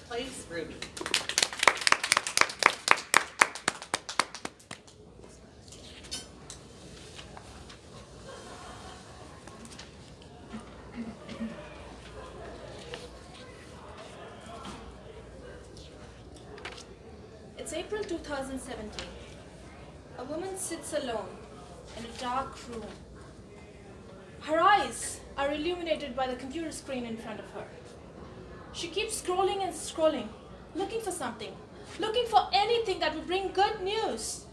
Please, Ruby. It's April 2017. A woman sits alone in a dark room. Her eyes are illuminated by the computer screen in front of her. She keeps scrolling and scrolling, looking for something, looking for anything that would bring good news.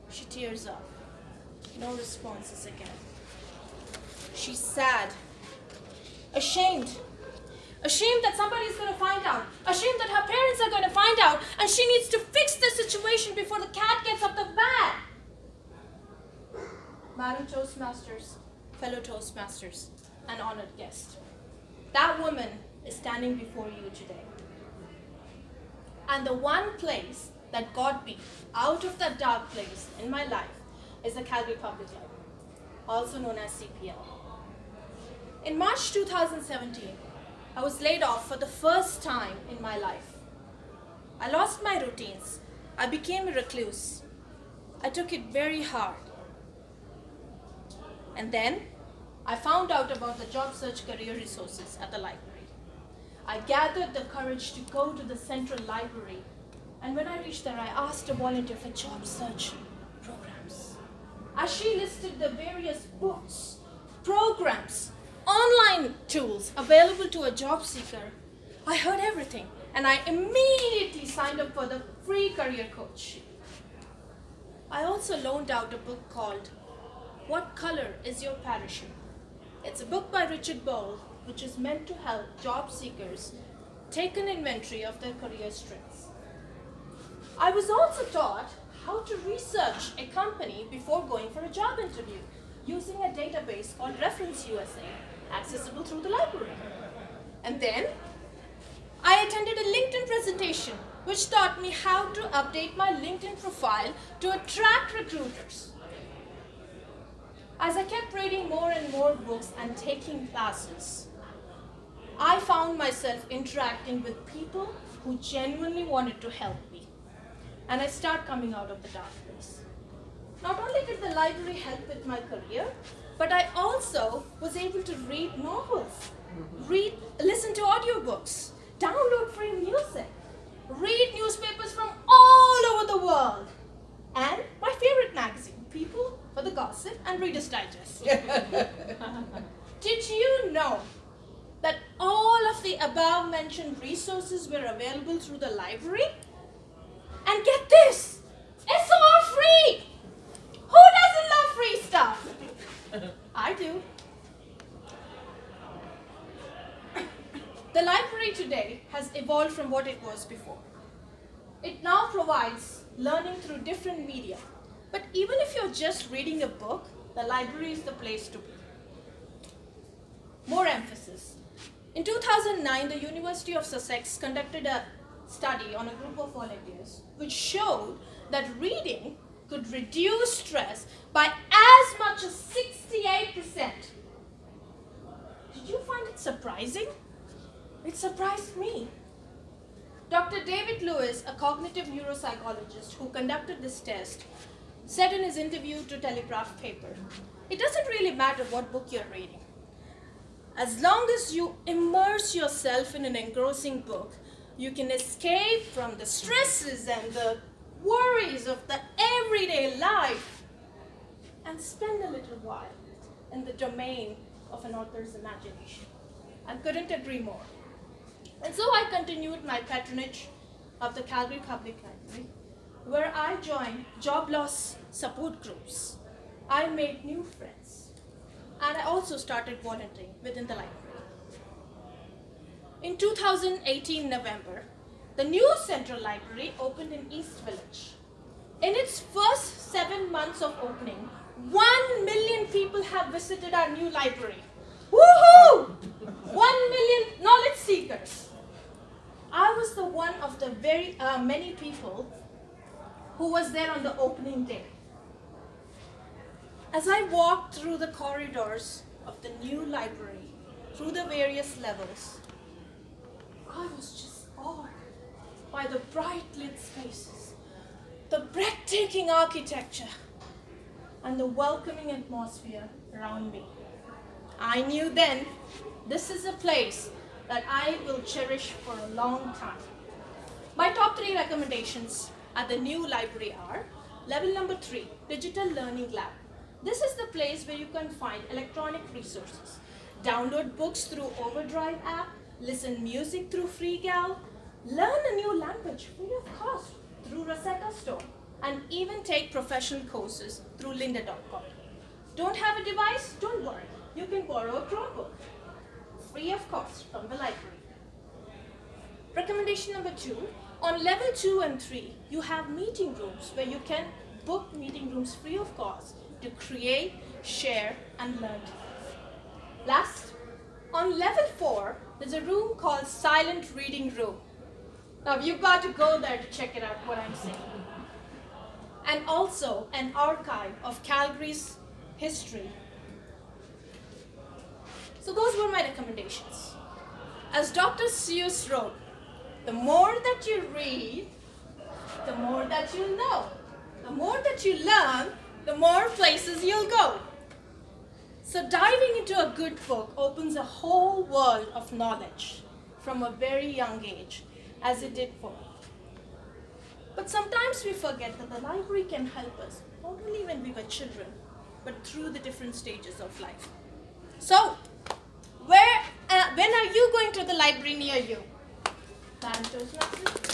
She tears up. No responses again. She's sad, ashamed. Ashamed that somebody is going to find out. Ashamed that her parents are going to find out. And she needs to fix the situation before the cat gets off the bag. Madam Toastmasters, fellow Toastmasters, and honored guest. That woman is standing before you today. And the one place that got me out of that dark place in my life is the Calgary Public Library, also known as CPL. In March 2017, I was laid off for the first time in my life. I lost my routines. I became a recluse. I took it very hard. And then I found out about the job search career resources at the library. I gathered the courage to go to the central library. And when I reached there, I asked a volunteer for job search programs. As she listed the various books, programs, online tools available to a job seeker, I heard everything, and I immediately signed up for the free career coach. I also loaned out a book called What Color is Your Parachute? It's a book by Richard Bohl, which is meant to help job seekers take an inventory of their career strengths. I was also taught how to research a company before going for a job interview using a database called Reference USA, accessible through the library. And then I attended a LinkedIn presentation which taught me how to update my LinkedIn profile to attract recruiters. As I kept reading more and more books and taking classes, I found myself interacting with people who genuinely wanted to help me. And I started coming out of the dark place. Not only did the library help with my career, but I also was able to read novels, listen to audiobooks, download free music, read newspapers from all over the world, and my favorite magazine, People for the Gossip and Reader's Digest. Did you know that all of the above mentioned resources were available through the library? And get this, it's all free! Who doesn't love free stuff? I do. The library today has evolved from what it was before. It now provides learning through different media. But even if you're just reading a book, the library is the place to be. More emphasis. In 2009, the University of Sussex conducted a study on a group of volunteers which showed that reading could reduce stress by as much as 68%. Did you find it surprising? It surprised me. Dr. David Lewis, a cognitive neuropsychologist who conducted this test, said in his interview to Telegraph paper, it doesn't really matter what book you're reading. As long as you immerse yourself in an engrossing book, you can escape from the stresses and the worries of the everyday life and spend a little while in the domain of an author's imagination. I couldn't agree more. And so I continued my patronage of the Calgary Public Library, where I joined job loss support groups. I made new friends, and I also started volunteering within the library. In 2018 November, the new Central Library opened in East Village. In its first 7 months of opening, 1 million people have visited our new library. Woohoo! 1 million knowledge seekers. I was the one of the very many people who was there on the opening day. As I walked through the corridors of the new library, through the various levels, I was just awed by the bright lit spaces, the breathtaking architecture, and the welcoming atmosphere around me. I knew then this is a place that I will cherish for a long time. My top 3 recommendations at the new library are: level number 3, Digital Learning Lab. This is the place where you can find electronic resources, download books through Overdrive app, listen music through FreeGal, learn a new language free of cost through Rosetta Stone, and even take professional courses through lynda.com. Don't have a device? Don't worry. You can borrow a Chromebook free of cost from the library. Recommendation number 2, on level 2 and 3, you have meeting rooms where you can book meeting rooms free of cost to create, share, and learn. Last, on level 4, there's a room called Silent Reading Room. Now you've got to go there to check it out, what I'm saying. And also an archive of Calgary's history. So those were my recommendations. As Dr. Seuss wrote, the more that you read, the more that you'll know. The more that you learn, the more places you'll go. So diving into a good book opens a whole world of knowledge from a very young age, as it did for me. But sometimes we forget that the library can help us, not only when we were children, but through the different stages of life. So, when are you going to the library near you? Santos, nothing.